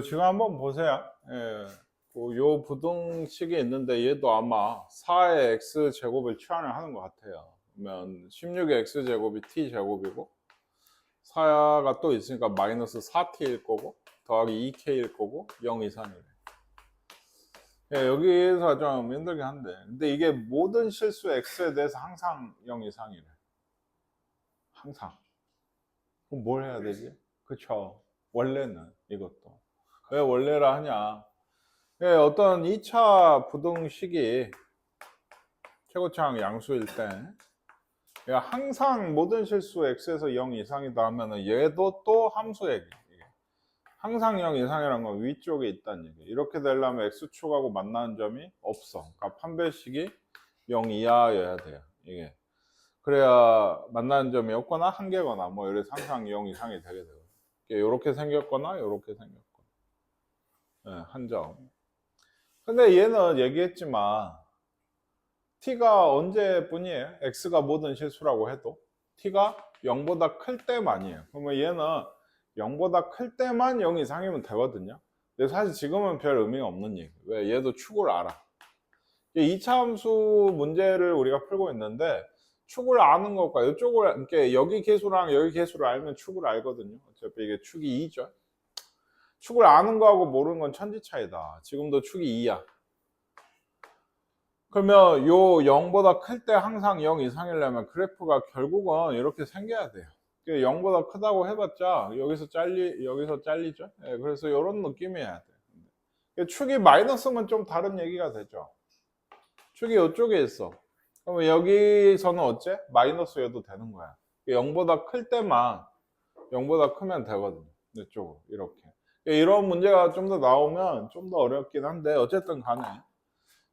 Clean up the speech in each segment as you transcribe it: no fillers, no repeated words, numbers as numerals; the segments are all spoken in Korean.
지금 한번 보세요. 예, 요 부등식이 있는데 얘도 아마 4의 x제곱을 취한을 하는 것 같아요. 그러면 16의 x제곱이 t제곱이고 4가 또 있으니까 마이너스 4t일 거고 더하기 2k일 거고 0 이상이래. 예, 여기서 좀 힘들긴 한데 근데 이게 모든 실수 x에 대해서 항상 0 이상이래. 항상. 그럼 뭘 해야 되지? 그쵸. 원래는 이것도. 왜 원래라 하냐? 예, 어떤 2차 부등식이 최고차항 양수일 때 항상 모든 실수 x에서 0 이상이다 하면은 얘도 또 함수 얘기. 항상 0 이상이라는 건 위쪽에 있다는 얘기. 이렇게 되려면 x축하고 만나는 점이 없어. 그러니까 판별식이 0 이하여야 돼요. 이게. 그래야 만나는 점이 없거나 한 개거나 뭐 이래서 항상 0 이상이 되게 돼요. 이렇게 생겼거나 이렇게 생겼거나. 예, 한 점. 근데 얘는 얘기했지만 t가 언제뿐이에요? x가 모든 실수라고 해도 t가 0보다 클 때만이에요. 그러면 얘는 0보다 클 때만 0 이상이면 되거든요. 근데 사실 지금은 별 의미가 없는 얘기예요. 왜? 얘도 축을 알아. 2차 함수 문제를 우리가 풀고 있는데 축을 아는 것과 이쪽을 이렇게 여기 계수랑 여기 계수를 알면 축을 알거든요. 어차피 이게 축이 2죠. 축을 아는 거하고 모르는 건 천지 차이다. 지금도 축이 2야. 그러면 요 0보다 클 때 항상 0 이상이려면 그래프가 결국은 이렇게 생겨야 돼요. 0보다 크다고 해봤자 여기서 잘리죠. 네, 그래서 이런 느낌이어야 돼요. 축이 마이너스면 좀 다른 얘기가 되죠. 축이 이쪽에 있어. 그러면 여기서는 어째? 마이너스여도 되는 거야. 0보다 클 때만 0보다 크면 되거든요. 이쪽으로 이렇게. 이런 문제가 좀 더 나오면 좀 더 어렵긴 한데 어쨌든 간에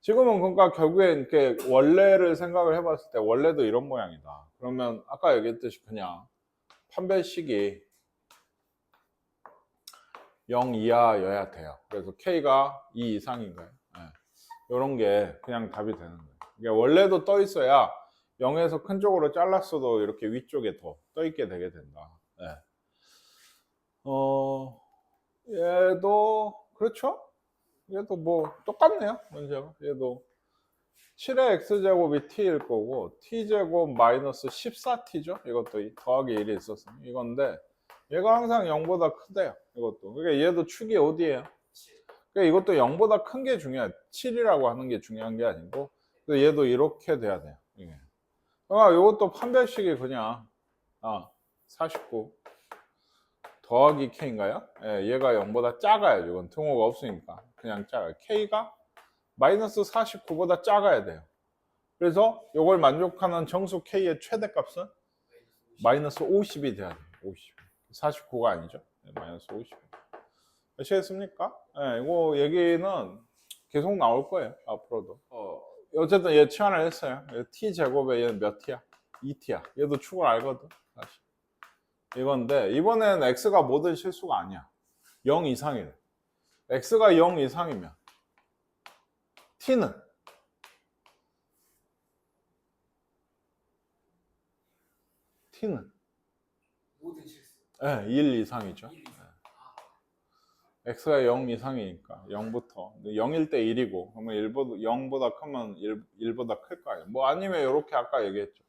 지금은 그러니까 결국엔 이렇게 원래를 생각을 해봤을 때 원래도 이런 모양이다. 그러면 아까 얘기했듯이 그냥 판별식이 0 이하여야 돼요. 그래서 K가 2 이상인가요? 네. 이런 게 그냥 답이 되는 거예요. 그러니까 원래도 떠 있어야 0에서 큰 쪽으로 잘랐어도 이렇게 위쪽에 더 떠 있게 되게 된다. 네. 얘도 그렇죠? 얘도 뭐 똑같네요. 문제가. 얘도 7의 x제곱이 t일 거고 t제곱 마이너스 14t죠. 이것도 더하기 1이 있었어. 이건데 얘가 항상 0보다 크대요. 이것도. 그러니까 얘도 축이 어디예요? 그러니까 이것도 0보다 큰 게 중요해. 7이라고 하는 게 중요한 게 아니고 얘도 이렇게 돼야 돼요. 이게. 그러니까 이것도 판별식이 그냥 49 더하기 k인가요? 예, 얘가 0보다 작아요. 이건 등호가 없으니까 그냥 작아요. k가 마이너스 49보다 작아야 돼요. 그래서 이걸 만족하는 정수 k의 최대값은 마이너스 50이 돼야 돼요. 50. 49가 아니죠. 네, 마이너스 50. 아시겠습니까? 네, 이거 얘기는 계속 나올 거예요. 앞으로도. 어쨌든 얘 치환을 했어요. t제곱에 얘는 몇 t야? 2t야. 얘도 축을 알거든. 다시. 이건데 이번엔 x가 모든 실수가 아니야. 0 이상이래. x가 0 이상이면 t는 모든 실수. 네, 1 이상이죠. 1 이상. x가 0 이상이니까 0부터 0일 때 1이고 그러면 0보다 크면 1보다 클 거 아니에요. 뭐 아니면 이렇게 아까 얘기했죠.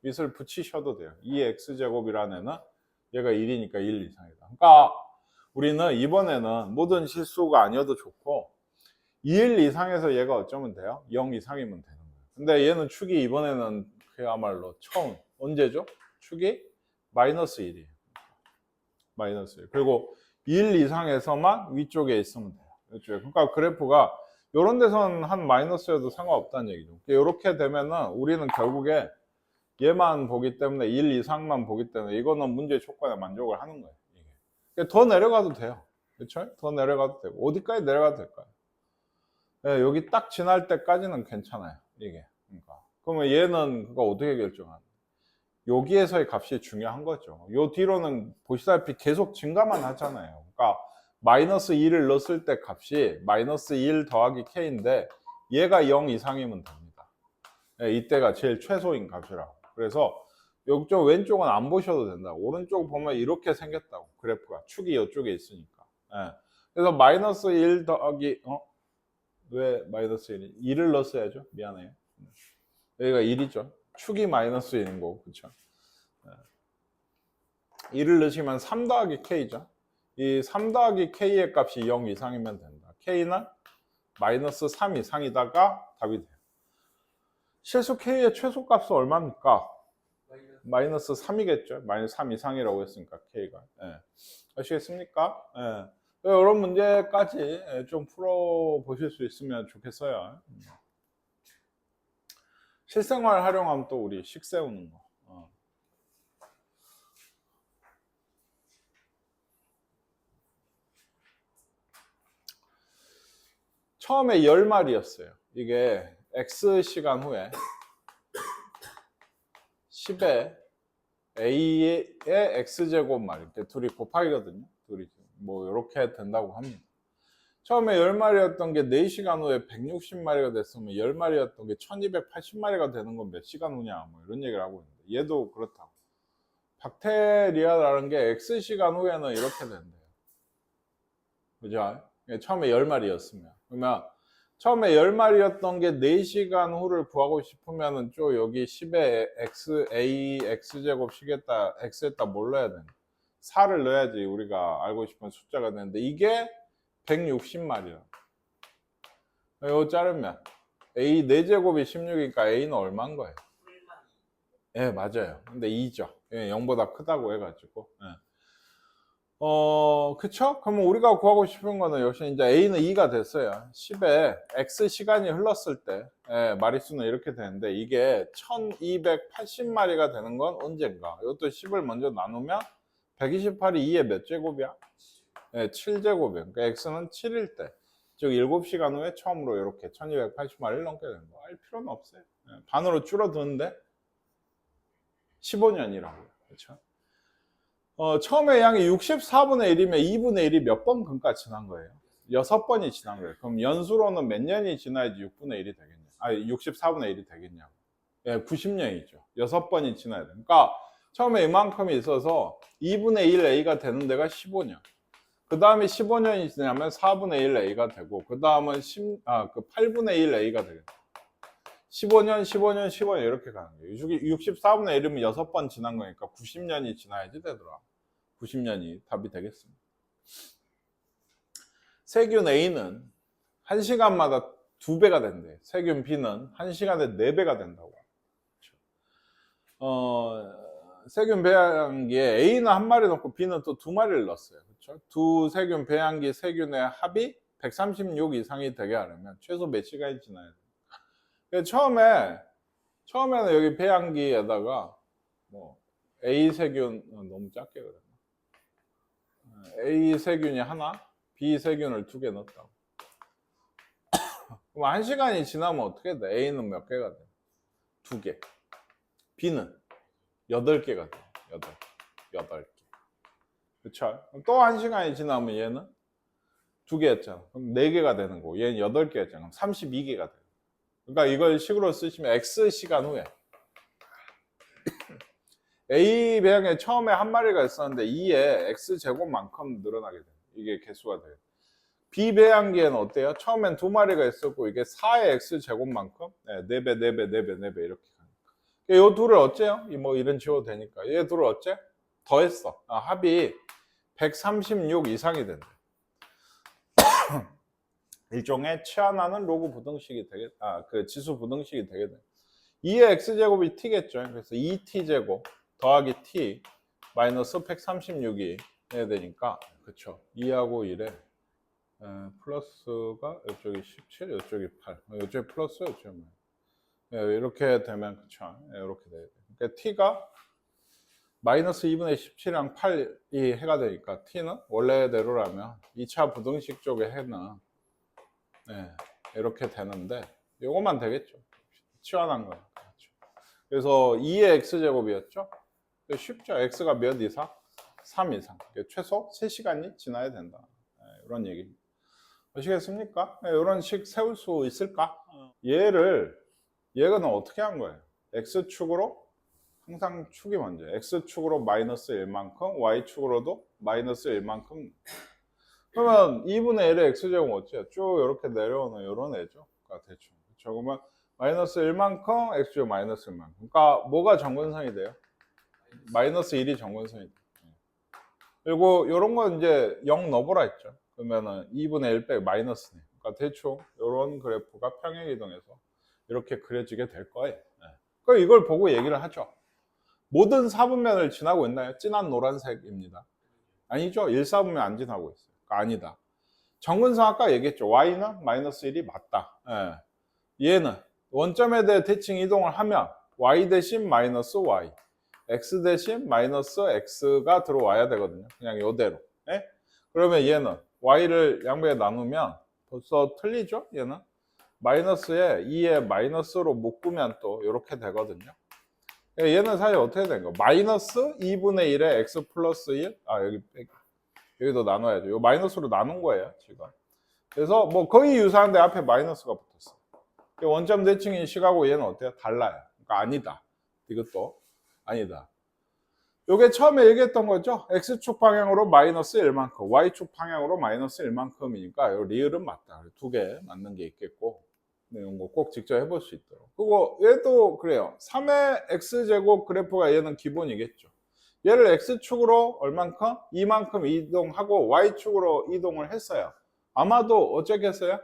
밑을 붙이셔도 돼요. 2x제곱이라는 애는 얘가 1이니까 1 이상이다. 그러니까 우리는 이번에는 모든 실수가 아니어도 좋고 1 이상에서 얘가 어쩌면 돼요? 0 이상이면 되는 거예요. 근데 얘는 축이 이번에는 그야말로 처음 언제죠? 축이 마이너스 1이에요. 마이너스 1. 그리고 1 이상에서만 위쪽에 있으면 돼요. 그렇죠? 그러니까 그래프가 이런 데서는 한 마이너스여도 상관없다는 얘기죠. 이렇게 되면은 우리는 결국에 얘만 보기 때문에 1 이상만 보기 때문에 이거는 문제 조건에 만족을 하는 거예요. 이게. 더 내려가도 돼요. 그렇죠? 더 내려가도 되고 어디까지 내려가도 될까요? 네, 여기 딱 지날 때까지는 괜찮아요. 이게. 그러니까. 그러면 얘는 그거 어떻게 결정하나? 여기에서의 값이 중요한 거죠. 요 뒤로는 보시다시피 계속 증가만 하잖아요. 그러니까 마이너스 2를 넣었을 때 값이 마이너스 1 더하기 k인데 얘가 0 이상이면 됩니다. 네, 이때가 제일 최소인 값이라고. 그래서 이쪽 왼쪽은 안 보셔도 된다. 오른쪽 보면 이렇게 생겼다고. 그래프가 축이 이쪽에 있으니까. 네. 그래서 마이너스 1 더하기 왜 마이너스 1이? 2를 넣었어야죠. 미안해요. 여기가 1이죠. 축이 마이너스 1인 거고, 그쵸? 2를 넣으시면 3 더하기 K죠. 이 3 더하기 K의 값이 0 이상이면 된다. K는 마이너스 3 이상이다가 답이 돼요. 실수 K의 최소값은 얼마입니까? 마이너스 3이겠죠. 마이너스 3 이상이라고 했으니까 K가. 예. 아시겠습니까? 예. 이런 문제까지 좀 풀어보실 수 있으면 좋겠어요. 실생활 활용하면 또 우리 식 세우는 거. 처음에 10마리였어요. 이게 X시간 후에 10에 A의 X제곱말 이렇게 둘이 곱하기거든요. 둘이 뭐 이렇게 된다고 합니다. 처음에 10마리였던 게 4시간 후에 160마리가 됐으면 10마리였던 게 1280마리가 되는 건 몇 시간 후냐 뭐 이런 얘기를 하고 있는데 얘도 그렇다고. 박테리아라는 게 X시간 후에는 이렇게 된대요. 그죠? 처음에 10마리였으면. 그러면 처음에 10마리였던 게 4시간 후를 구하고 싶으면은 좀 여기 10에 X제곱 시겠다, X에다 뭘 넣어야 되나? 4를 넣어야지 우리가 알고 싶은 숫자가 되는데 이게 160마리야. 이거 자르면 A 4제곱이 16이니까 A는 얼마인 거예요? 예, 맞아요. 근데 2죠. 예, 0보다 크다고 해가지고. 예. 그쵸? 그러면 우리가 구하고 싶은 거는 역시 이제 A는 2가 됐어요. 10에 X 시간이 흘렀을 때, 예, 마리수는 이렇게 되는데, 이게 1280마리가 되는 건 언젠가? 이것도 10을 먼저 나누면 128이 2의 몇 제곱이야? 예, 7제곱이에요. 그러니까 X는 7일 때, 즉 7시간 후에 처음으로 이렇게 1280마리를 넘게 되는 거. 알 필요는 없어요. 예, 반으로 줄어드는데 15년이라고요. 그렇죠? 처음에 양이 64분의 1이면 2분의 1이 몇 번 근과 지난 거예요? 6번이 지난 거예요. 그럼 연수로는 몇 년이 지나야지 6분의 1이 되겠냐? 64분의 1이 되겠냐고. 예, 90년이죠. 6번이 지나야 돼. 그러니까 처음에 이만큼이 있어서 2분의 1 A가 되는 데가 15년. 그 다음에 15년이 지나면 4분의 1 A가 되고, 그 다음은 8분의 1 A가 되겠다. 15년, 15년, 15년 이렇게 가는 거예요. 64분의 1이면 6번 지난 거니까 90년이 지나야지 되더라. 90년이 답이 되겠습니다. 세균 A는 1시간마다 2배가 된대. 세균 B는 1시간에 4배가 된다고. 세균 배양기에 A는 한 마리 넣고 B는 또 2마리를 넣었어요. 그렇죠? 두 세균 배양기 세균의 합이 136 이상이 되게 하려면 최소 몇 시간이 지나야 돼요? 처음에는 여기 배양기에다가 뭐 A 세균 너무 작게 그랬나? A 세균이 하나, B 세균을 2개 넣었다고. 그럼 1시간이 지나면 어떻게 돼? A는 몇 개가 돼? 2개. B는 8개가 돼. 8개. 그쵸? 또 1시간이 지나면 얘는 2개였잖아. 그럼 4개가 되는 거고, 얘는 8개였잖아. 그럼 32개가 돼. 그러니까 이걸 식으로 쓰시면 X시간 후에 A 배양에 처음에 한 마리가 있었는데 2에 X제곱만큼 늘어나게 돼요. 이게 개수가 돼요. B 배양기에는 어때요? 처음엔 2마리가 있었고 이게 4의 X제곱만큼 4배, 4배, 4배, 4배 이렇게 가니까 이 둘을 어째요? 뭐 이런 지워도 되니까 얘 둘을 어째? 더했어. 합이 136 이상이 된대. 일종의 치환하는 로그 부등식이 되겠다. 그 지수 부등식이 되겠네. 2의 X제곱이 T겠죠. 그래서 2T제곱 더하기 T 마이너스 136이 해야 되니까, 그쵸. 2하고 1에 플러스가 이쪽이 17, 이쪽이 8, 이쪽이 플러스, 이쪽이 마이너스. 이렇게 되면, 그쵸. 이렇게 돼야 돼. 그러니까 T가 마이너스 2분의 17이랑 8이 해가 되니까 T는 원래대로라면 2차 부등식 쪽에 해는 이렇게 되는데 이것만 되겠죠. 치환한 거니까. 그렇죠. 그래서 2의 X제곱이었죠. 쉽죠. X가 몇 이상? 3 이상. 최소 3시간이 지나야 된다. 이런 얘기입니다. 아시겠습니까? 이런 식 세울 수 있을까? 얘는 어떻게 한 거예요? X축으로 항상 축이 먼저 X축으로 마이너스 1만큼 Y축으로도 마이너스 1만큼 그러면 2분의 1의 x제곱 어째요? 쭉 이렇게 내려오는 이런 애죠. 그러니까 대충. 그렇죠? 그러면 마이너스 1만큼 x제곱 마이너스 1만큼. 그러니까 뭐가 정근선이 돼요? 마이너스 1이 정근선이 돼요. 그리고 이런 건 이제 0 넣어보라 했죠. 그러면은 2분의 1 빼기 마이너스네. 그러니까 대충 이런 그래프가 평행이동해서 이렇게 그려지게 될 거예요. 그럼 이걸 보고 얘기를 하죠. 모든 사분면을 지나고 있나요? 진한 노란색입니다. 아니죠. 1사분면 안 지나고 있어요. 그러니까 아니다. 정근선 아까 얘기했죠. y는 마이너스 1이 맞다. 얘는 원점에 대해 대칭 이동을 하면 y 대신 마이너스 y, x 대신 마이너스 x가 들어와야 되거든요. 그냥 이대로. 그러면 얘는 y를 양배에 나누면 벌써 틀리죠? 얘는 마이너스에 2에 마이너스로 묶으면 또 이렇게 되거든요. 얘는 사실 어떻게 된 거? 마이너스 2분의 1에 x 플러스 1. 여기도 나눠야죠. 이 마이너스로 나눈 거예요, 지금. 그래서 뭐 거의 유사한데 앞에 마이너스가 붙었어. 원점 대칭인 식하고 얘는 어때요? 달라요. 그러니까 아니다. 이것도 아니다. 요게 처음에 얘기했던 거죠. x축 방향으로 마이너스 1만큼, y축 방향으로 마이너스 1만큼이니까 요 리을은 맞다. 두 개 맞는 게 있겠고. 이런 거 꼭 직접 해볼 수 있도록. 그리고 얘도 그래요. 3의 x제곱 그래프가 얘는 기본이겠죠. 얘를 x축으로 얼만큼? 이만큼 이동하고 y축으로 이동을 했어요. 아마도 어쩌겠어요?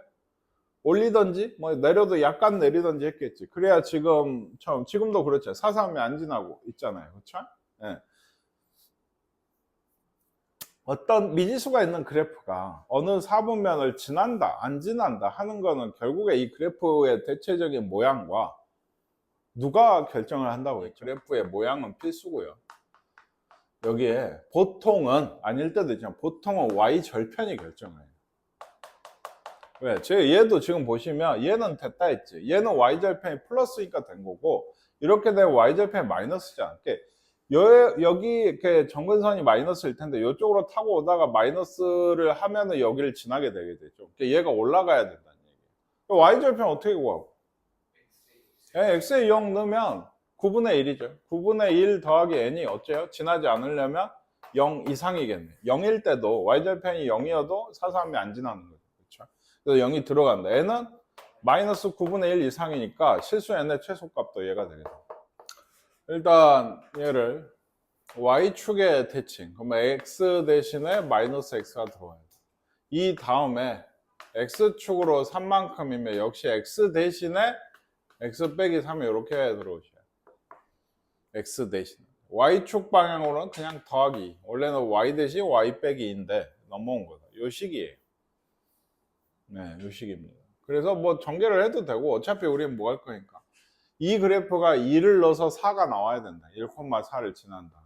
올리던지 뭐 내려도 약간 내리던지 했겠지. 그래야 지금도 그렇죠. 사사하면 안 지나고 있잖아요. 그렇죠? 예. 어떤 미지수가 있는 그래프가 어느 사분면을 지난다, 안 지난다 하는 거는 결국에 이 그래프의 대체적인 모양과 누가 결정을 한다고 했죠? 그래프의 모양은 필수고요. 여기에 보통은 아닐 때도 있지만 보통은 y 절편이 결정을 해요. 왜? 얘도 지금 보시면 얘는 됐다 했지. 얘는 y 절편이 플러스니까 된 거고 이렇게 되면 y 절편이 마이너스잖아. 여기 이렇게 정근선이 마이너스일 텐데 이쪽으로 타고 오다가 마이너스를 하면은 여기를 지나게 되게 되죠. 얘가 올라가야 된다는 얘기예요. y 절편 어떻게 구하고? x에 0 넣으면 9분의 1이죠. 9분의 1 더하기 n이 어째요? 지나지 않으려면 0 이상이겠네. 0일 때도 y절편이 0이어도 사사하면 안 지나는 거죠. 그렇죠? 그래서 0이 들어간다. n은 마이너스 9분의 1 이상이니까 실수 n의 최소값도 얘가 되겠다. 일단 얘를 y축의 대칭, 그러면 x 대신에 마이너스 x가 들어와요. 이 다음에 x축으로 3만큼이면 역시 x 대신에 x 빼기 3이 이렇게 들어오셔요. x 대신 y축 방향으로는 그냥 더하기. 원래는 y 대신 y 빼기 2인데 넘어온 거다. 요 식이에요. 네, 요 식입니다. 그래서 뭐 전개를 해도 되고 어차피 우리는 뭐 할 거니까 이 그래프가 2를 넣어서 4가 나와야 된다. 1,4를 지난다.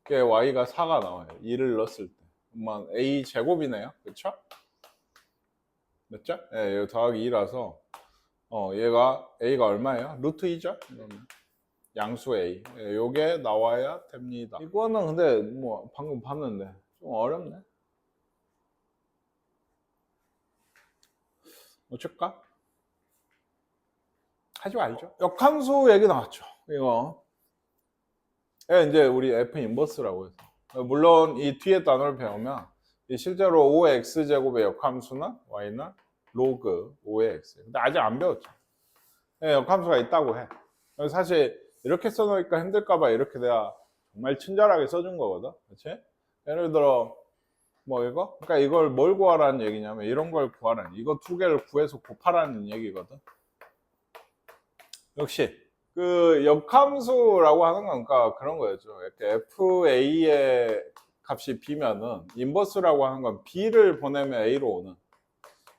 그게 y가 4가 나와요. 2를 넣었을 때. 그러면 a 제곱이네요. 그렇죠? 맞죠? 예, 네, 더하기 2라서 얘가 a가 얼마예요? 루트 2죠? 양수 a. 예, 요게 나와야 됩니다. 이거는 근데 뭐 방금 봤는데 좀 어렵네. 어쩔까? 하지 말죠. 역함수 얘기 나왔죠. 이거. 예, 이제 우리 f 인버스라고 해서. 물론 이 뒤에 단어를 배우면 실제로 5의 x제곱의 역함수는 y는 로그 5의 x. 근데 아직 안 배웠죠. 예, 역함수가 있다고 해. 사실 이렇게 써놓으니까 힘들까봐 이렇게 내가 정말 친절하게 써준 거거든. 그렇지? 예를 들어 뭐 이거? 그러니까 이걸 뭘 구하라는 얘기냐면 이런 걸 구하라는, 이거 두 개를 구해서 곱하라는 얘기거든. 역시 그 역함수라고 하는 건 그러니까 그런 거였죠. 이렇게 FA의 값이 B면은 인버스라고 하는 건 B를 보내면 A로 오는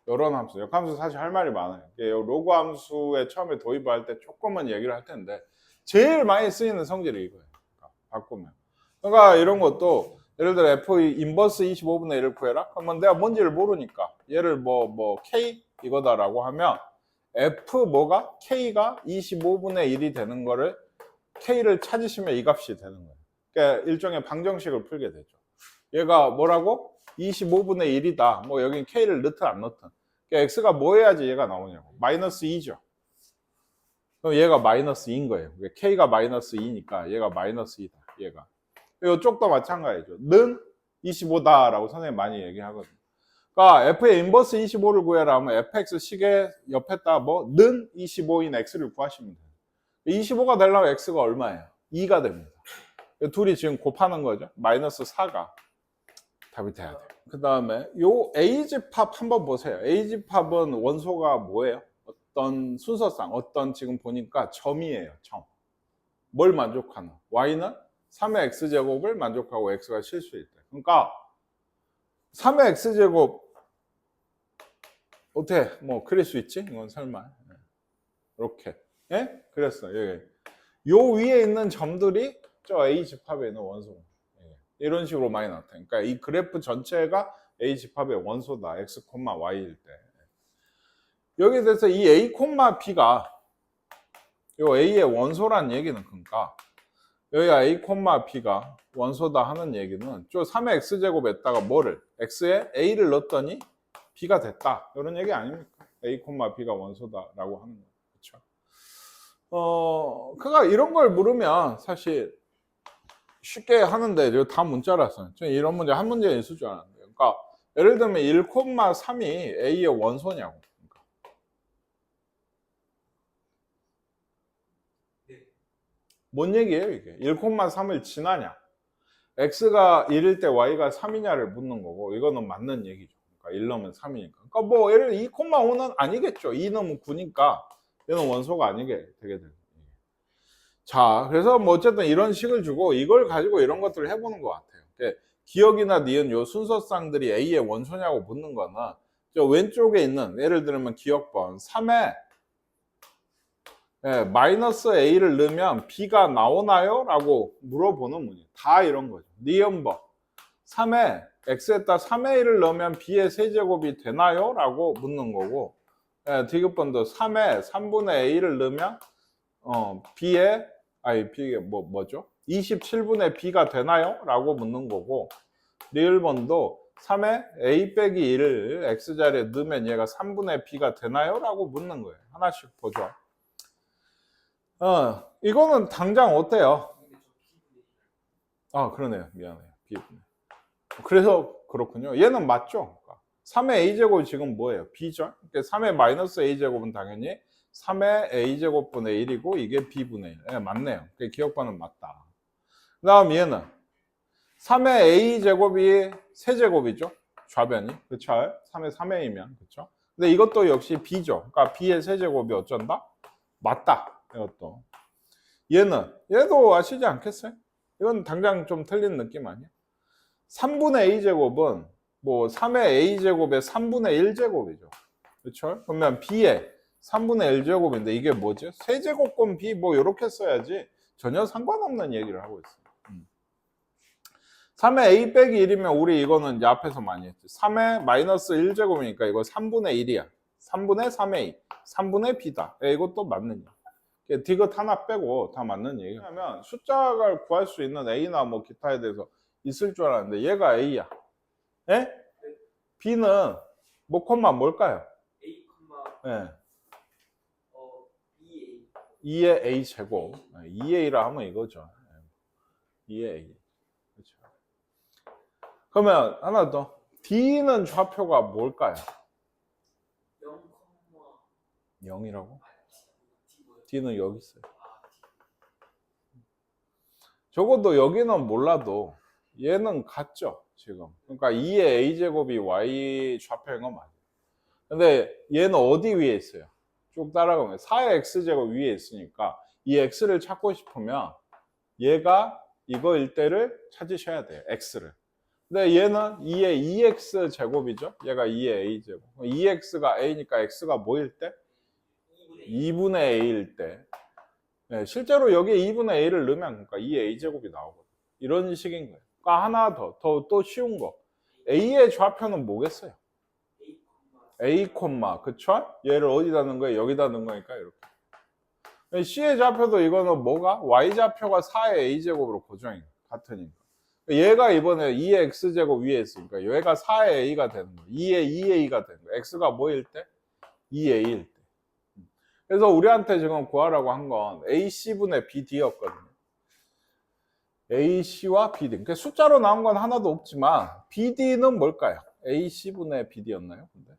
이런 함수. 역함수 사실 할 말이 많아요. 로그 함수에 처음에 도입할 때 조금은 얘기를 할 텐데 제일 많이 쓰이는 성질이 이거예요. 그러니까 바꾸면. 그러니까 이런 것도 예를 들어 F 인버스 25분의 1을 구해라. 그러면 내가 뭔지를 모르니까 얘를 뭐 K 이거다라고 하면 F 뭐가? K가 25분의 1이 되는 거를 K를 찾으시면 이 값이 되는 거예요. 그러니까 일종의 방정식을 풀게 되죠. 얘가 뭐라고? 25분의 1이다. 뭐 여긴 K를 넣든 안 넣든. 그러니까 X가 뭐 해야지 얘가 나오냐고. 마이너스 2죠. 그럼 얘가 마이너스 2인 거예요. K가 마이너스 2니까 얘가 마이너스 2다. 얘가. 이쪽도 마찬가지죠. 는 25다라고 선생님 많이 얘기하거든요. 그러니까 f의 인버스 25를 구해라 하면 fx 식의 옆에다 뭐 는 25인 x를 구하시면 돼요. 25가 되려면 x가 얼마예요? 2가 됩니다. 둘이 지금 곱하는 거죠. 마이너스 4가 답이 돼야 돼요. 그 다음에 요 A집합 한번 보세요. A집합은 원소가 뭐예요? 어떤 순서상, 어떤 지금 보니까 점이에요. 점. 뭘 만족하는? Y는 3의 X제곱을 만족하고 X가 실수일 때. 그러니까 3의 X제곱 어떻게 뭐 그릴 수 있지? 이건 설마. 이렇게. 예? 그랬어. 여기. 요 위에 있는 점들이 저 A집합에 있는 원소. 이런 식으로 많이 나타나요. 그러니까 이 그래프 전체가 A집합의 원소다. X, Y일 때. 여기에 대해서 이 A, B가 요 A의 원소란 얘기는 그러니까 여기가 A, B가 원소다 하는 얘기는 저 3의 X제곱에다가 뭐를? X에 A를 넣었더니 B가 됐다. 이런 얘기 아닙니까? A, B가 원소다라고 하는 거예요. 그렇죠? 그가 이런 걸 물으면 사실 쉽게 하는데 다 문자라서 이런 문제 한 문제 있을 줄 알았는데 그러니까 예를 들면 1,3이 A의 원소냐고 그러니까. 뭔 얘기예요 이게? 1,3을 지나냐 X가 1일 때 Y가 3이냐를 묻는 거고 이거는 맞는 얘기죠. 그러니까 1 넣으면 3이니까 그러니까 뭐 예를 2,5는 아니겠죠. 2 넣으면 9니까 얘는 원소가 아니게 되게 돼요. 자, 그래서 뭐 어쨌든 이런 식을 주고 이걸 가지고 이런 것들을 해보는 것 같아요. 기억이나 니은 요 순서쌍들이 A의 원소냐고 묻는 거는 저 왼쪽에 있는 예를 들면 기억번 3에 마이너스 A를 넣으면 B가 나오나요? 라고 물어보는 문제. 다 이런 거죠. 니은번 3에 X에다 3의 1을 넣으면 B의 세제곱이 되나요? 라고 묻는 거고 디귿번도 3에 3분의 A를 넣으면 B의 뭐죠? 27분의 B가 되나요? 라고 묻는 거고 리을번도 3에 A 빼기 1을 X자리에 넣으면 얘가 3분의 B가 되나요? 라고 묻는 거예요. 하나씩 보죠. 이거는 당장 어때요? 그러네요. 미안해요. B분의. 그래서 그렇군요. 얘는 맞죠? 3의 A제곱이 지금 뭐예요? B죠? 그러니까 3의 마이너스 A제곱은 당연히 3의 A제곱분의 1이고 이게 B분의 1. 맞네요. 기억반은 맞다. 그 다음 얘는 3의 A제곱이 세제곱이죠. 좌변이. 그쵸? 3의 3A면. 그쵸? 근데 이것도 역시 B죠. 그러니까 B의 세제곱이 어쩐다? 맞다. 이것도. 얘도 아시지 않겠어요? 이건 당장 좀 틀린 느낌 아니야? 3분의 A제곱은 뭐 3의 A제곱의 3분의 1제곱이죠. 그렇죠? 그러면 B의 3분의 1제곱인데 이게 뭐지? 세제곱권 B 뭐 이렇게 써야지 전혀 상관없는 얘기를 하고 있어요. 3의 A 빼기 1이면 우리 이거는 이제 앞에서 많이 했지. 3의 마이너스 1제곱이니까 이거 3분의 1이야. 3분의 3A, 3분의 B다. 이것도 맞는 얘기. 디귿 하나 빼고 다 맞는 얘기. 왜냐하면 숫자를 구할 수 있는 A나 뭐 기타에 대해서 있을 줄 알았는데 얘가 A야. 예? B는 뭐 콤마 뭘까요? A, 예. 2A. 2의 A 제곱. 2A라 하면 이거죠. 2의 A. 그렇죠. 그러면 하나 더. D는 좌표가 뭘까요? 0, 0이라고? D 뭐야? D는 여기 있어요. 적어도 여기는 몰라도 얘는 같죠, 지금. 그러니까 2의 A제곱이 Y 좌표인 건 맞아요. 근데 얘는 어디 위에 있어요? 쭉 따라가면 4의 X제곱 위에 있으니까 이 X를 찾고 싶으면 얘가 이거일 때를 찾으셔야 돼요, X를. 근데 얘는 2의 2X 제곱이죠? 얘가 2의 A제곱. 2X가 A니까 X가 뭐일 때? 2분의 A일 때. 네, 실제로 여기에 2분의 A를 넣으면 그러니까 2의 A제곱이 나오거든요. 이런 식인 거예요. 그러니까 하나 더 쉬운 거. A의 좌표는 뭐겠어요? A, 그쵸? 얘를 어디다 넣은 거예요? 여기다 넣은 거니까 이렇게. C의 좌표도 이거는 뭐가? Y좌표가 4의 A제곱으로 고정이 같으니까. 얘가 이번에 2의 X제곱 위에 있으니까 얘가 4의 A가 되는 거예요. 2의 2A가 되는 거예요. X가 뭐일 때? 2A일 때. 그래서 우리한테 지금 구하라고 한 건 AC분의 BD였거든요. AC와 BD. 그러니까 숫자로 나온 건 하나도 없지만 BD는 뭘까요? AC분의 BD였나요? 근데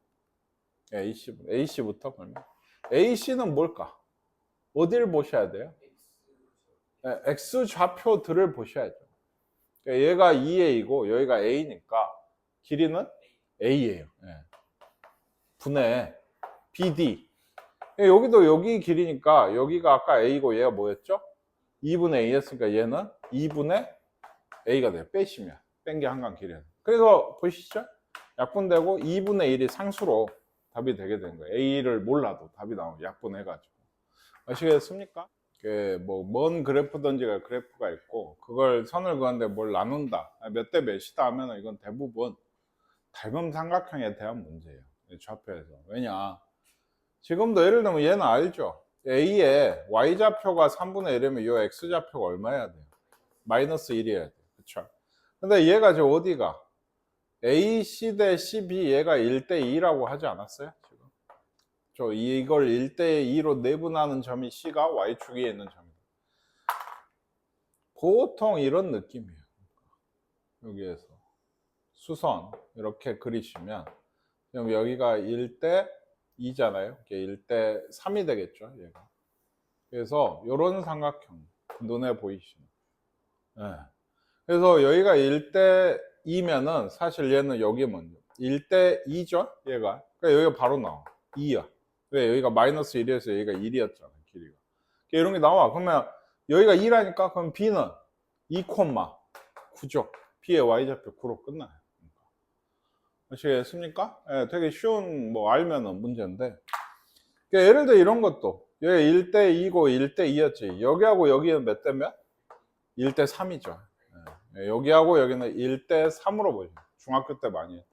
AC부터 그러면 AC는 뭘까? 어디를 보셔야 돼요? 네, X 좌표들을 보셔야죠. 그러니까 얘가 2A고 여기가 A니까 길이는 A예요. 네. 분의 BD. 여기도 여기 길이니까 여기가 아까 A고 얘가 뭐였죠? 2분의 A였으니까 얘는 2분의 A가 돼요. 빼시면. 뺀 게 한강 길이에요. 그래서 보시죠. 약분되고 2분의 1이 상수로 답이 되게 되는 거예요. A를 몰라도 답이 나오고 약분해가지고. 아시겠습니까? 먼 그래프든지가 그래프가 있고 그걸 선을 그었는데 뭘 나눈다. 몇 대 몇이다 하면 이건 대부분 닮은 삼각형에 대한 문제예요. 좌표에서. 왜냐? 지금도 예를 들면 얘는 알죠? A의 Y좌표가 3분의 1이면 이 X좌표가 얼마여야 돼요? 마이너스 1이어야 돼요. 그쵸? 근데 얘가 지금 어디가? AC 대 CB 얘가 1대 2라고 하지 않았어요? 지금. 이걸 1대 2로 내분하는 점이 C가 Y축에 있는 점이에요. 보통 이런 느낌이에요. 여기에서. 수선 이렇게 그리시면 그럼 여기가 1대 2잖아요. 1대 3이 되겠죠. 얘가. 그래서 이런 삼각형 눈에 보이시는. 네. 그래서 여기가 1대 2면은 사실 얘는 여기 먼저 1대 2죠. 얘가. 그러니까 여기가 바로 나와. 2야. 왜? 여기가 마이너스 1이어서 여기가 1이었잖아. 길이가. 이런 게 나와. 그러면 여기가 2라니까 그럼 B는 2,9죠. B의 Y좌표 9로 끝나요. 아시겠습니까? 예, 되게 쉬운 알면은 문제인데 그러니까 예를 들어 이런 것도 여기 1대 2고 1대 2였지 여기하고 여기는 몇 대면? 1대 3이죠. 예, 여기하고 여기는 1대 3으로 보시죠. 중학교 때 많이 했던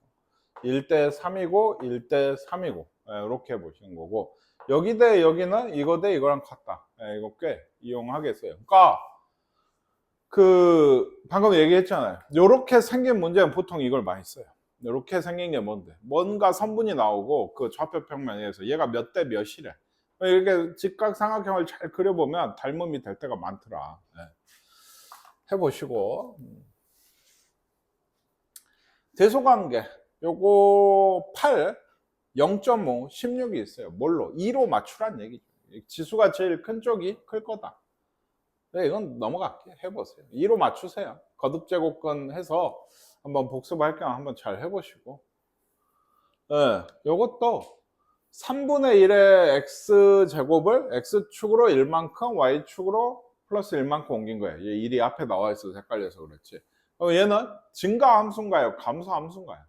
1대 3이고 1대 3이고 예, 이렇게 보시는 거고 여기 대 여기는 이거 대 이거랑 같다. 예, 이거 꽤 이용하겠어요. 그러니까 방금 얘기했잖아요. 이렇게 생긴 문제는 보통 이걸 많이 써요. 이렇게 생긴 게 뭔가 선분이 나오고 그 좌표 평면에서 얘가 몇 대 몇이래. 이렇게 직각삼각형을 잘 그려보면 닮음이 될 때가 많더라. 네. 해보시고 대소관계 요거 8, 0.5, 16이 있어요. 뭘로? 2로 맞추란 얘기죠. 지수가 제일 큰 쪽이 클 거다. 네, 이건 넘어갈게. 해보세요. 2로 맞추세요. 거듭제곱근 해서 한번 복습할 겸 한번 잘 해보시고. 네, 요것도 3분의 1의 x제곱을 x축으로 1만큼 y축으로 플러스 1만큼 옮긴 거예요. 얘 1이 앞에 나와 있어서 헷갈려서 그렇지. 그럼 얘는 증가함수인가요? 감소함수인가요?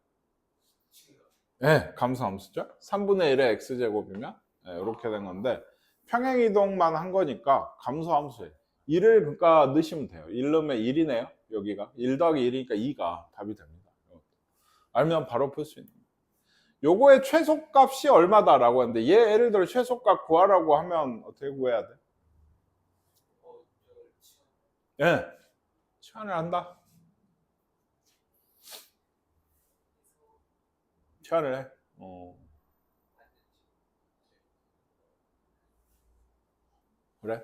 네, 감소함수죠. 3분의 1의 x제곱이면 네, 이렇게 된 건데 평행이동만 한 거니까 감소함수예요. 1을 그러니까 넣으시면 돼요. 1 넣으면 1이네요. 여기가 1 더하기 1이니까 2가 답이 됩니다. 알면 바로 풀 수 있는 거예요. 요거의 최소값이 얼마다라고 하는데 얘 예를 들어 최소값 구하라고 하면 어떻게 구해야 돼? 예, 네, 치환을 한다. 치환을 해. 그래?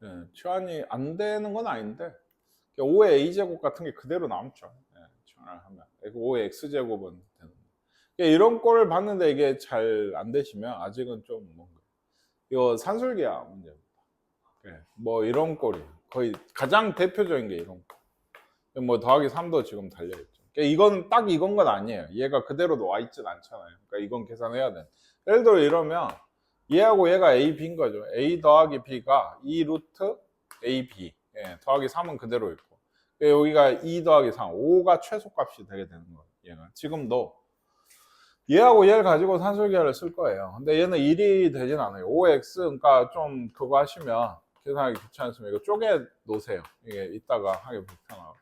네, 치환이 안 되는 건 아닌데 5의 a제곱 같은 게 그대로 남죠. 네, 치환을 하면 5의 x제곱은 되는데 이런 꼴을 봤는데 이게 잘 안 되시면 아직은 좀 뭔가 이거 산술기야 문제입니다. 네, 이런 꼴이 거의 가장 대표적인 게 이런 꼴. 더하기 3도 지금 달려있죠. 이건 딱 이건 건 아니에요. 얘가 그대로 와 있진 않잖아요. 그러니까 이건 계산해야 돼. 예를 들어 이러면 얘하고 얘가 A, B인 거죠. A 더하기 B가 2 루트 A, B. 예, 더하기 3은 그대로 있고. 여기가 2 더하기 3, 5가 최소값이 되게 되는 거예요. 얘가. 지금도 얘하고 얘를 가지고 산술계를 쓸 거예요. 근데 얘는 1이 되진 않아요. 5x, 그러니까 좀 그거 하시면 계산하기 귀찮으시면 이거 쪼개 놓으세요. 이게 이따가 하기 불편하고.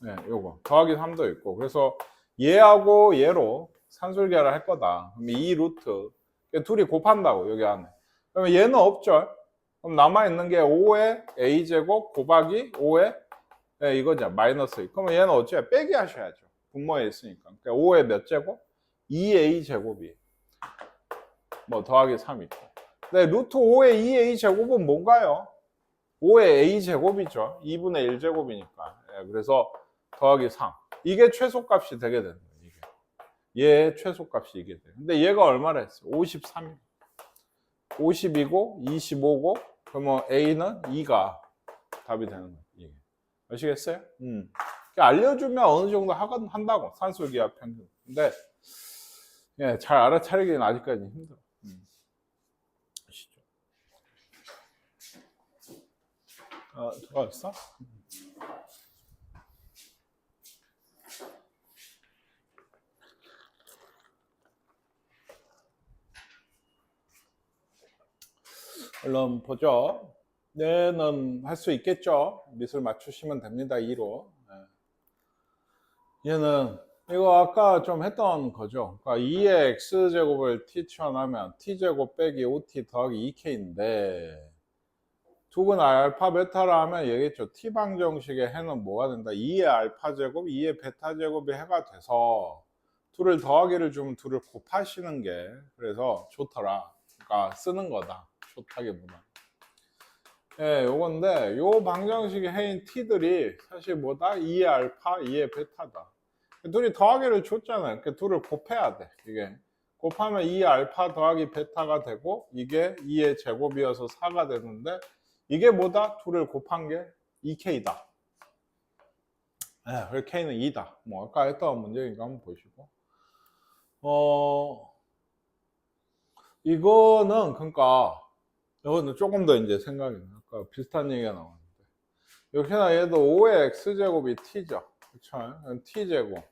네, 요거. 더하기 3도 있고. 그래서 얘하고 얘로 산술계를 할 거다. 그럼 2 루트. 둘이 곱한다고, 여기 안에. 그러면 얘는 없죠. 그럼 남아있는 게 5의 a제곱 곱하기 5의 네, 이거죠. 마이너스 2. 그러면 얘는 어찌해? 빼기 하셔야죠. 분모에 있으니까. 그러니까 5의 몇 제곱? 2a 제곱이. 더하기 3 있고. 근데 루트 5의 2a 제곱은 뭔가요? 5의 a 제곱이죠. 2분의 1 제곱이니까. 네, 그래서 더하기 3. 이게 최소값이 되게 되는 거예요. 얘의 최소값이 이게 돼요. 근데 얘가 얼마나 했어요? 53. 50이고 25고 그러면 A는 2가 답이 되는 거예요. 이게. 아시겠어요? 알려주면 어느 정도 한다고 산술기하 평균. 근데 예, 잘 알아차리기는 아직까지 힘들어. 아시죠? 들어갔어? 얼른 보죠. 얘는 할 수 있겠죠? 미술 맞추시면 됩니다. 2로. 얘는 이거 아까 좀 했던 거죠. 그러니까 2의 x제곱을 t 치환하면 t제곱 빼기 5t 더하기 2k인데 두근 알파 베타라 하면 얘기했죠. t방정식의 해는 뭐가 된다? 2의 알파 제곱, 2의 베타 제곱이 해가 돼서 둘을 더하기를 주면 둘을 곱하시는 게 그래서 좋더라. 그러니까 쓰는 거다. 좋다기보다. 예, 요건데 요 방정식의 해인 t들이 사실 뭐다? 2의 알파, 2의 베타다. 둘이 더하기를 줬잖아요. 그러니까 둘을 곱해야 돼. 이게 곱하면 2의 알파 더하기 베타가 되고 이게 2의 제곱이어서 4가 되는데 이게 뭐다? 둘을 곱한 게 2k다. 예, 그래서 k는 2다. 뭐 아까 했던 문제니까 한번 보시고. 이거는 그러니까 이거는 조금 더 이제 생각이 나요. 아까 비슷한 얘기가 나왔는데 역시나 얘도 5의 x제곱이 t죠. 그쵸? t제곱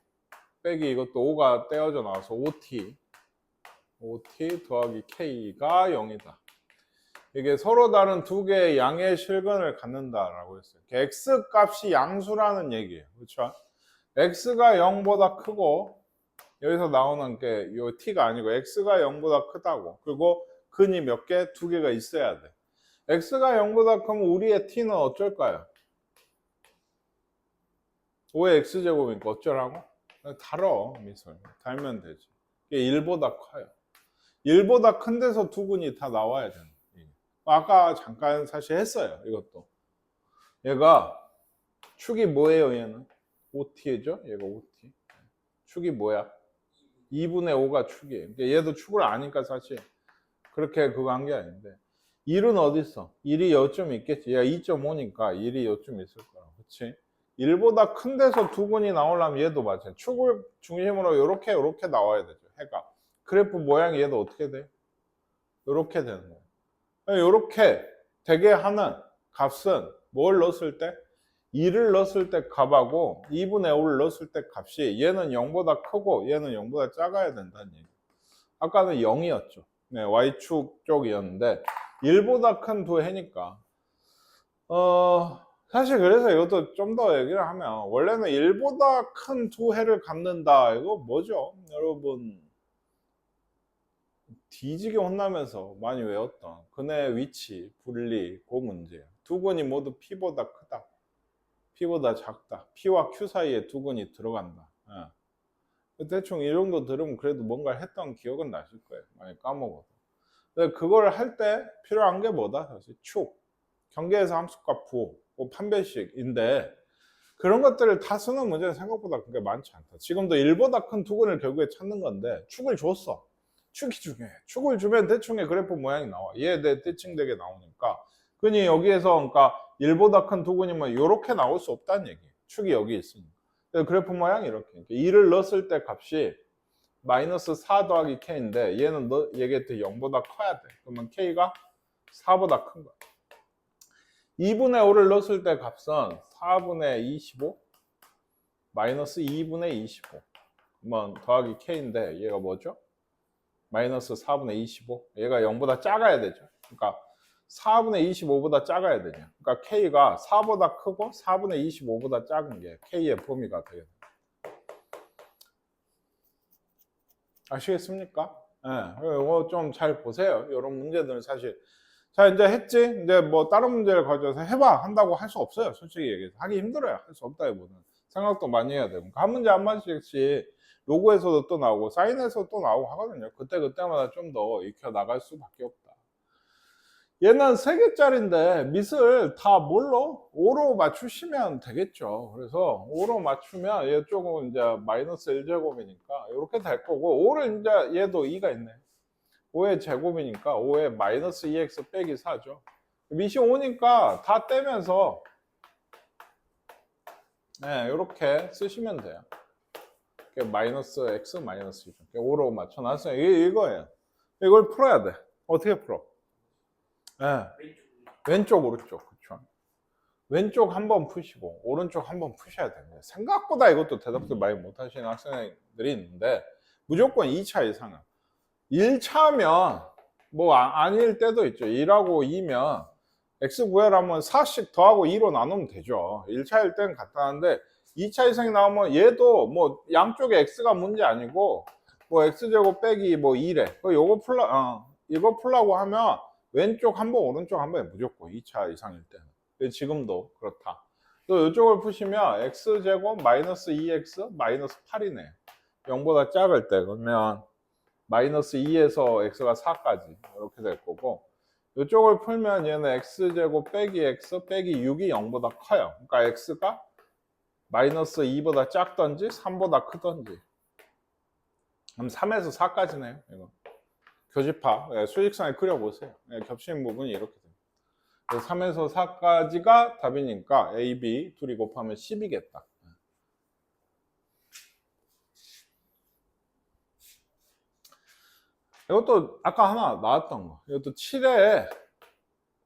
빼기 이것도 5가 떼어져 나와서 5t 더하기 k가 0이다. 이게 서로 다른 두 개의 양의 실근을 갖는다라고 했어요. x 값이 양수라는 얘기예요. 그렇죠? x가 0보다 크고 여기서 나오는 게 이 t가 아니고 x가 0보다 크다고. 그리고 근이 몇 개? 두 개가 있어야 돼. x가 0보다 크면 우리의 t는 어쩔까요? 5의 x제곱이니까 어쩌라고? 달어, 미술. 달면 되지. 이게 1보다 커요. 1보다 큰 데서 두 근이 다 나와야 되는 거예요. 아까 잠깐 사실 했어요. 이것도. 얘가 축이 뭐예요, 얘는? 5t죠? 얘가 5t. 축이 뭐야? 2분의 5가 축이에요. 그러니까 얘도 축을 아니까 사실 그렇게 그거 한 게 아닌데 1은 어디 있어? 1이 요쯤 있겠지. 얘가 2.5니까 1이 요쯤 있을 거야. 그렇지? 1보다 큰 데서 두 근이 나오려면 얘도 마찬가지. 축을 중심으로 이렇게 나와야 되죠. 해가. 그래프 모양이 얘도 어떻게 돼? 이렇게 되는 거예요. 이렇게 되게 하는 값은 뭘 넣었을 때? 2를 넣었을 때 값하고 2분의 5를 넣었을 때 값이 얘는 0보다 크고 얘는 0보다 작아야 된다는 얘기예요. 아까는 0이었죠. 네, Y축 쪽이었는데 1보다 큰 두 해니까 사실 그래서 이것도 좀 더 얘기를 하면 원래는 1보다 큰 두 해를 갖는다. 이거 뭐죠? 여러분 뒤지게 혼나면서 많이 외웠던 근의 위치, 분리, 그 문제예요. 두 근이 모두 P보다 크다. P보다 작다. P와 Q 사이에 두 근이 들어간다. 대충 이런 거 들으면 그래도 뭔가 했던 기억은 나실 거예요. 많이 까먹어도. 근데 그걸 할 때 필요한 게 뭐다? 사실 축, 경계에서 함수값 부, 뭐 판별식인데 그런 것들을 다 쓰는 문제는 생각보다 그렇게 많지 않다. 지금도 1보다 큰 두 근을 결국에 찾는 건데 축을 줬어. 축이 중요해. 축을 주면 대충의 그래프 모양이 나와. 얘에 대해 대칭되게 나오니까. 그니 여기에서 그러니까 1보다 큰 두 근이면 이렇게 나올 수 없다는 얘기예요. 축이 여기 있으니까. 그래프 모양이 이렇게. 2를 넣었을 때 값이 마이너스 4 더하기 k인데 얘는 얘기했듯이 0보다 커야 돼. 그러면 k가 4보다 큰 거야. 2분의 5를 넣었을 때 값은 4분의 25 마이너스 2분의 25 그러면 더하기 k인데 얘가 뭐죠? 마이너스 4분의 25 얘가 0보다 작아야 되죠. 그러니까 4분의 25보다 작아야 되냐. 그러니까 k가 4보다 크고 4분의 25보다 작은 게 k의 범위가 되겠다. 아시겠습니까? 예, 이거 좀 잘 보세요. 이런 문제들은 사실. 자, 이제 했지? 이제 뭐 다른 문제를 가져와서 해봐! 한다고 할 수 없어요. 솔직히 얘기해서. 하기 힘들어요. 할 수 없다기보다는. 생각도 많이 해야 되고. 한 문제 한 번씩씩 로그에서도 또 나오고, 사인에서도 또 나오고 하거든요. 그때마다 좀 더 익혀 나갈 수밖에 없다. 얘는 3개짜리인데 밑을 다 뭘로? 5로 맞추시면 되겠죠. 그래서 5로 맞추면 얘 쪽은 이제 마이너스 1제곱이니까 이렇게 될 거고 5를 이제 얘도 2가 있네. 5의 제곱이니까 5의 마이너스 2x 빼기 4죠. 밑이 5니까 다 떼면서 네, 이렇게 쓰시면 돼요. 마이너스 x 마이너스 2죠. 5로 맞춰놨어요. 이게 이거예요. 이걸 풀어야 돼. 어떻게 풀어? 네. 왼쪽 오른쪽. 그렇죠. 왼쪽 한번 푸시고 오른쪽 한번 푸셔야 됩니다. 생각보다 이것도 대답도 많이 못 하시는 학생들이 있는데 무조건 2차 이상은 1차면 뭐 아닐 때도 있죠. 1하고 2면 x 구하려면 4씩 더하고 2로 나누면 되죠. 1차일 때는 간단한데 2차 이상이 나오면 얘도 뭐 양쪽에 x가 문제 아니고 뭐 x제곱 빼기 뭐 2래. 이거 풀라고 하면 왼쪽 한 번 오른쪽 한 번에 무조건 2차 이상일 때는. 지금도 그렇다. 또 이쪽을 푸시면 x제곱 마이너스 2x 마이너스 8이네. 0보다 작을 때 그러면 마이너스 2에서 x가 4까지 이렇게 될 거고 이쪽을 풀면 얘는 x제곱 빼기 x 빼기 6이 0보다 커요. 그러니까 x가 마이너스 2보다 작던지 3보다 크던지 그럼 3에서 4까지네요. 이거. 교집합 수직선에 그려보세요. 겹치는 부분이 이렇게 됩니다. 3에서 4까지가 답이니까 A, B 둘이 곱하면 10이겠다. 이것도 아까 하나 나왔던 거. 이것도 7의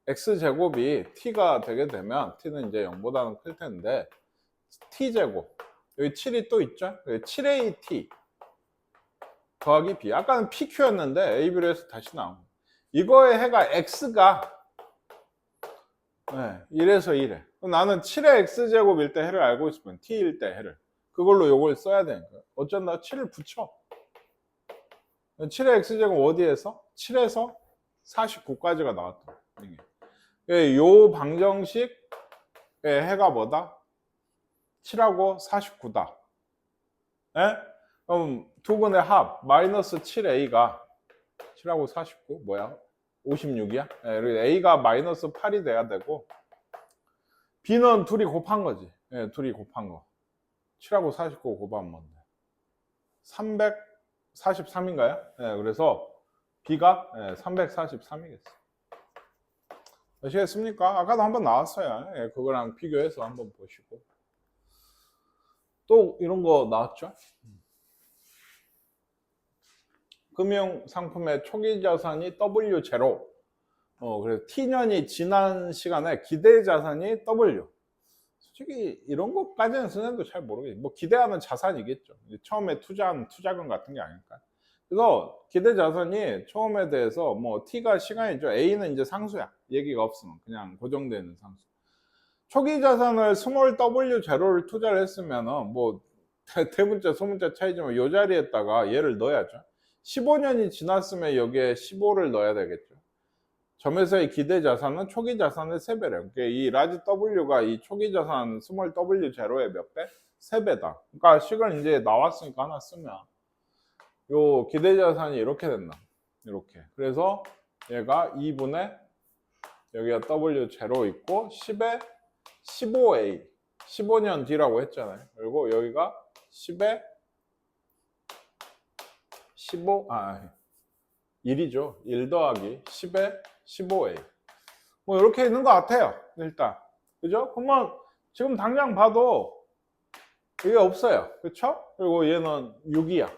x제곱이 t가 되게 되면 t는 이제 0보다는 클 텐데 t제곱 여기 7이 또 있죠? 7a t 더하기 b. 아까는 pq였는데 a, b로 해서 다시 나옵니다. 이거의 해가 x가 1에서 1에. 나는 7의 x제곱일 때 해를 알고 있으면 t일 때 해를. 그걸로 요걸 써야 되니까. 어쩐다 7을 붙여. 7의 x제곱 어디에서? 7에서 49까지가 나왔다. 요 방정식의 해가 뭐다? 7하고 49다. 그럼 두 근의 합 마이너스 7a가 7하고 49 뭐야? 56이야? 그리고 a가 마이너스 8이 돼야 되고 b는 둘이 곱한 거지. 둘이 곱한 거. 7하고 49 곱하면 뭔데? 343인가요? 그래서 b가 343이겠어. 아시겠습니까? 아까도 한번 나왔어요. 그거랑 비교해서 한번 보시고. 또 이런 거 나왔죠? 금융상품의 초기 자산이 W0. 그래서 T년이 지난 시간에 기대 자산이 W. 솔직히 이런 것까지는 선생님도 잘 모르겠어요. 뭐 기대하는 자산이겠죠. 처음에 투자한 투자금 같은 게 아닐까. 그래서 기대 자산이 처음에 대해서 뭐 T가 시간이죠. A는 이제 상수야. 얘기가 없으면 그냥 고정되는 상수. 초기 자산을 스몰 W0를 투자를 했으면은 뭐 대문자 소문자 차이지만 이 자리에다가 얘를 넣어야죠. 15년이 지났으면 여기에 15를 넣어야 되겠죠. 점에서의 기대 자산은 초기 자산의 3배래요. 그러니까 이 라지 W가 이 초기 자산 스몰 W0의 몇 배? 3배다. 그러니까 식을 이제 나왔으니까 하나 쓰면 요 기대 자산이 이렇게 된다. 이렇게. 그래서 얘가 2분의 여기가 W0 있고 10에 15A 15년 뒤라고 했잖아요. 그리고 여기가 10에 15 1이죠. 1 더하기 10에 15A 뭐 이렇게 있는 것 같아요. 일단 그죠? 그러면 지금 당장 봐도 이게 없어요. 그렇죠? 그리고 얘는 6이야.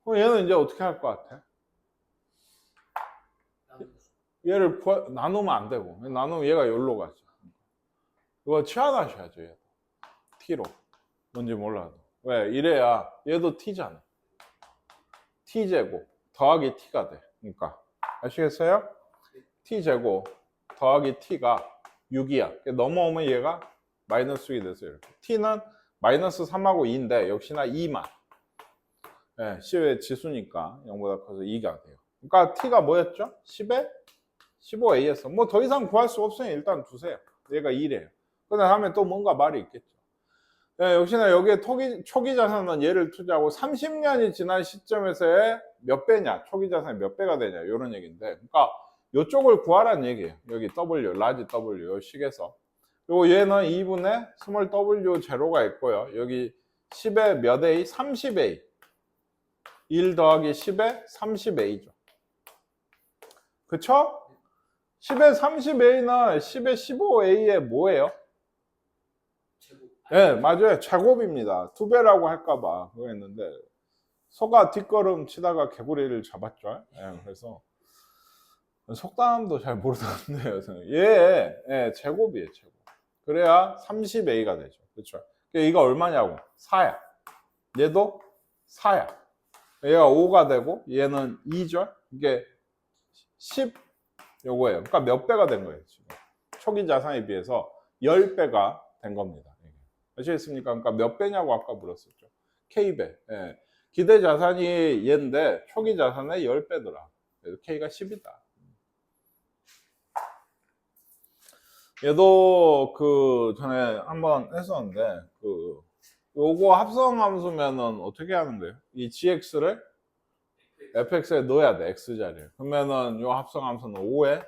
그럼 얘는 이제 어떻게 할 것 같아? 얘를 나누면 안 되고 나누면 얘가 여기로 가죠. 이거 치환하셔야죠. 얘도. t로 뭔지 몰라도 왜? 이래야 얘도 t잖아. t제곱 더하기 t가 돼. 그러니까 아시겠어요? t제곱 더하기 t가 6이야. 넘어오면 얘가 마이너스 6이 돼서 이렇게. t는 마이너스 3하고 2인데 역시나 2만. 10의 지수니까 0보다 커서 2가 돼요. 그러니까 t가 뭐였죠? 10에 15a에서 뭐 더 이상 구할 수 없으니 일단 두세요. 얘가 2래요. 그 다음에 또 뭔가 말이 있겠죠. 역시나 여기에 초기 자산은 얘를 투자하고 30년이 지난 시점에서의 몇 배냐, 초기 자산이 몇 배가 되냐 이런 얘기인데, 그러니까 요쪽을 구하라는 얘기예요. 여기 W, 라지 W, 요 식에서. 그리고 얘는 2분의 스몰 W 제로가 있고요. 여기 10의 몇 A? 30A. 1 더하기 10의 30A죠. 그쵸? 10의 30A는 10의 15A의 뭐예요? 제곱. 네, 맞아요. 제곱입니다. 2배라고 할까봐 그거 했는데 소가 뒷걸음 치다가 개구리를 잡았죠. 네, 그래서 속담도 잘 모르던데요. 얘 제곱이에요. 제곱. 그래야 30A가 되죠. 그렇죠? 이거 얼마냐고? 4야. 얘도 4야. 얘가 5가 되고 얘는 2죠. 이게 10 요거예요. 그러니까 몇 배가 된 거예요. 지금. 초기 자산에 비해서 10배가 된 겁니다. 아시겠습니까? 그러니까 몇 배냐고 아까 물었었죠. K배. 예. 기대 자산이 얘인데 초기 자산의 10배더라. 그래서 K가 10이다. 얘도 그 전에 한번 했었는데 요거 합성함수면은 어떻게 하는 거예요? 이 GX를 fx에 넣어야 돼. x자리에. 그러면은 요 합성함수는 5에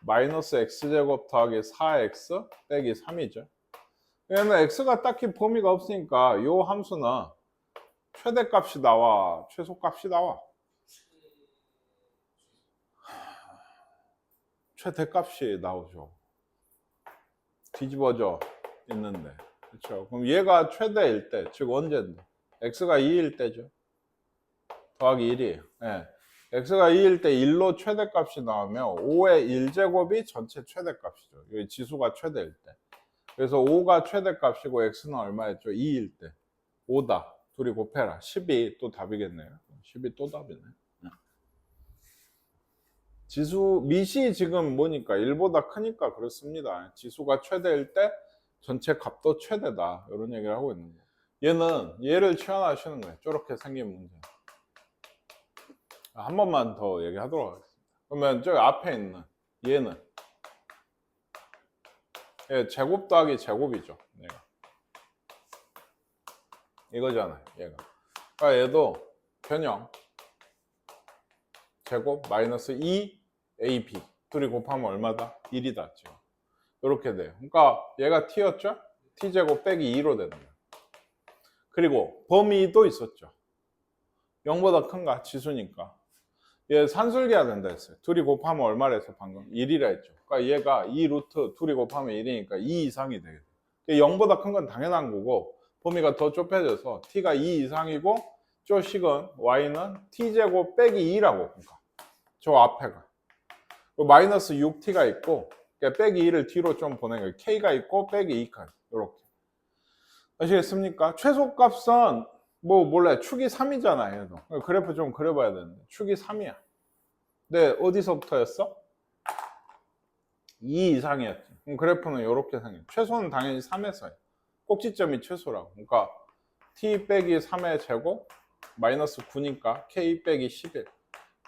마이너스 x제곱 더하기 4x 빼기 3이죠. 얘는 x가 딱히 범위가 없으니까 요 함수는 최대값이 나와, 최소값이 나와. 최대값이 나오죠. 뒤집어져 있는데. 그렇죠. 그럼 얘가 최대일 때, 즉 언제인데? x가 2일 때죠. 더하기 1이에요. 예. x가 2일 때 1로 최대값이 나오면 5의 1제곱이 전체 최대값이죠. 여기 지수가 최대일 때. 그래서 5가 최대값이고 x는 얼마였죠? 2일 때. 5다. 둘이 곱해라. 10이 또 답이겠네요. 10이 또 답이네. 지수, 밑이 지금 뭐니까 1보다 크니까 그렇습니다. 지수가 최대일 때 전체 값도 최대다. 이런 얘기를 하고 있는 거예요. 얘는 얘를 취하시는 거예요. 저렇게 생긴 문제. 한 번만 더 얘기하도록 하겠습니다. 그러면 저기 앞에 있는 얘는 얘 제곱 더하기 제곱이죠. 얘가. 이거잖아요. 얘가. 그러니까 얘도 변형 제곱 마이너스 2ab 둘이 곱하면 얼마다? 1이다. 지금. 이렇게 돼요. 그러니까 얘가 t였죠? t제곱 빼기 2로 되는 거예요. 그리고 범위도 있었죠. 0보다 큰가? 지수니까. 얘 산술계야 된다 했어요. 둘이 곱하면 얼마라 했어 방금? 1이라 했죠. 그러니까 얘가 2 루트 둘이 곱하면 1이니까 2 이상이 되겠죠. 0보다 큰 건 당연한 거고 범위가 더 좁혀져서 t가 2 이상이고 쪼식은 y는 t제곱 빼기 2라고. 그러니까 저 앞에가 마이너스 6t가 있고 빼기 2를 뒤로 좀 보낸 거예요. k가 있고 빼기 2까지 이렇게. 아시겠습니까? 최소값은 뭐 몰라요. 축이 3이잖아. 얘도. 그래프 좀 그려봐야 되는데 축이 3이야. 근데 어디서부터였어? 2 이상이었지. 그럼 그래프는 이렇게 생겨. 최소는 당연히 3에서요. 꼭지점이 최소라고. 그러니까 t 빼기 3의 제곱 마이너스 9니까 k 빼기 11.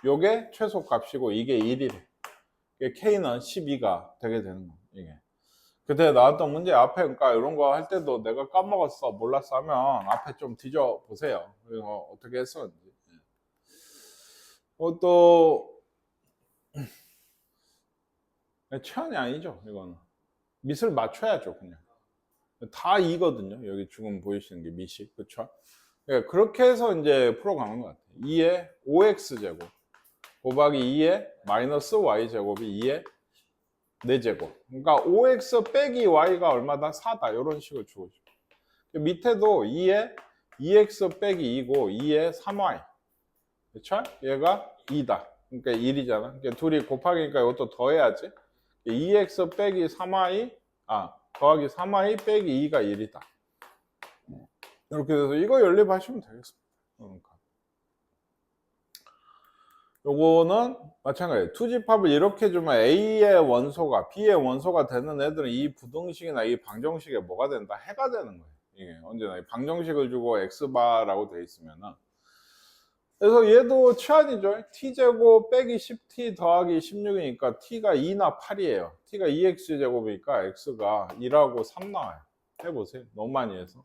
요게 최소값이고 이게 1이래. k는 12가 되게 되는 거. 이게. 그때 나왔던 문제 앞에 그러니까 이런 거 할 때도 내가 까먹었어 몰랐어 하면 앞에 좀 뒤져 보세요. 이거 어떻게 했었는지. 또 최한이 아니죠. 이거는 밑을 맞춰야죠. 그냥 다 2거든요. 여기 지금 보이시는 게 밑이. 그렇죠? 그렇게 해서 이제 풀어가는 것 같아요. 2의 5x제곱 곱하기 2의 마이너스 y제곱이 2의 4제곱. 그러니까 5x 빼기 y가 얼마다? 4다. 이런 식으로 주어져. 밑에도 2에 2x 빼기 2고 2에 3y. 그쵸? 얘가 2다. 그러니까 1이잖아. 그러니까 둘이 곱하기니까 이것도 더해야지. 2x 빼기 3y, 더하기 3y 빼기 2가 1이다. 이렇게 돼서 이거 연립하시면 되겠습니다. 그러니까. 요거는 마찬가지예요. 투집합을 이렇게 주면 A의 원소가 B의 원소가 되는 애들은 이 부등식이나 이 방정식에 뭐가 된다? 해가 되는 거예요. 이게 언제나 이 방정식을 주고 x바라고 되어 있으면은. 그래서 얘도 치환이죠. t제곱 빼기 10t 더하기 16이니까 t가 2나 8이에요. t가 2x제곱이니까 x가 2하고 3 나와요. 해보세요. 너무 많이 해서.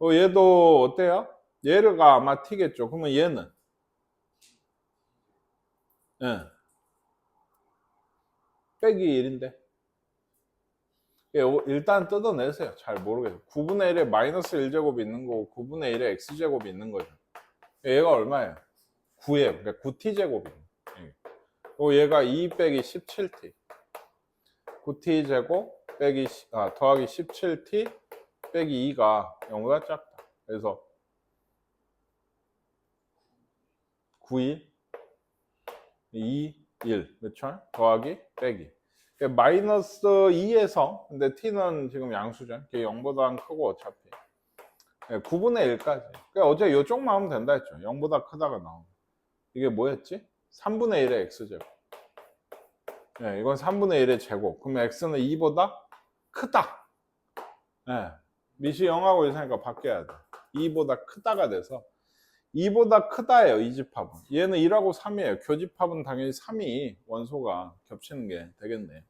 얘도 어때요? 얘가 아마 t겠죠. 그러면 얘는 예. 빼기 1인데 일단 뜯어내세요. 잘 모르겠어요. 9분의 1에 마이너스 1제곱이 있는 거고 9분의 1에 x제곱이 있는 거죠. 얘가 얼마예요? 9예요. 그러니까 9t제곱이에요. 얘가 2 빼기 17t 9t 제곱 빼기 더하기 17t 빼기 2가 0보다 작다. 그래서 9이 2, 1 그렇죠? 더하기 빼기 마이너스 2에서 근데 t는 지금 양수죠. 0보다 크고 어차피 9분의 1까지. 그러니까 어제 이쪽만 하면 된다 했죠. 0보다 크다가 나오면 이게 뭐였지? 3분의 1의 x제곱. 네, 이건 3분의 1의 제곱. 그러면 x는 2보다 크다. 네, 밑이 0하고 있으니까 바뀌어야 돼. 2보다 크다가 돼서 2보다 크다예요. 이 집합은. 얘는 1하고 3이에요. 교집합은 당연히 3이 원소가 겹치는 게 되겠네요.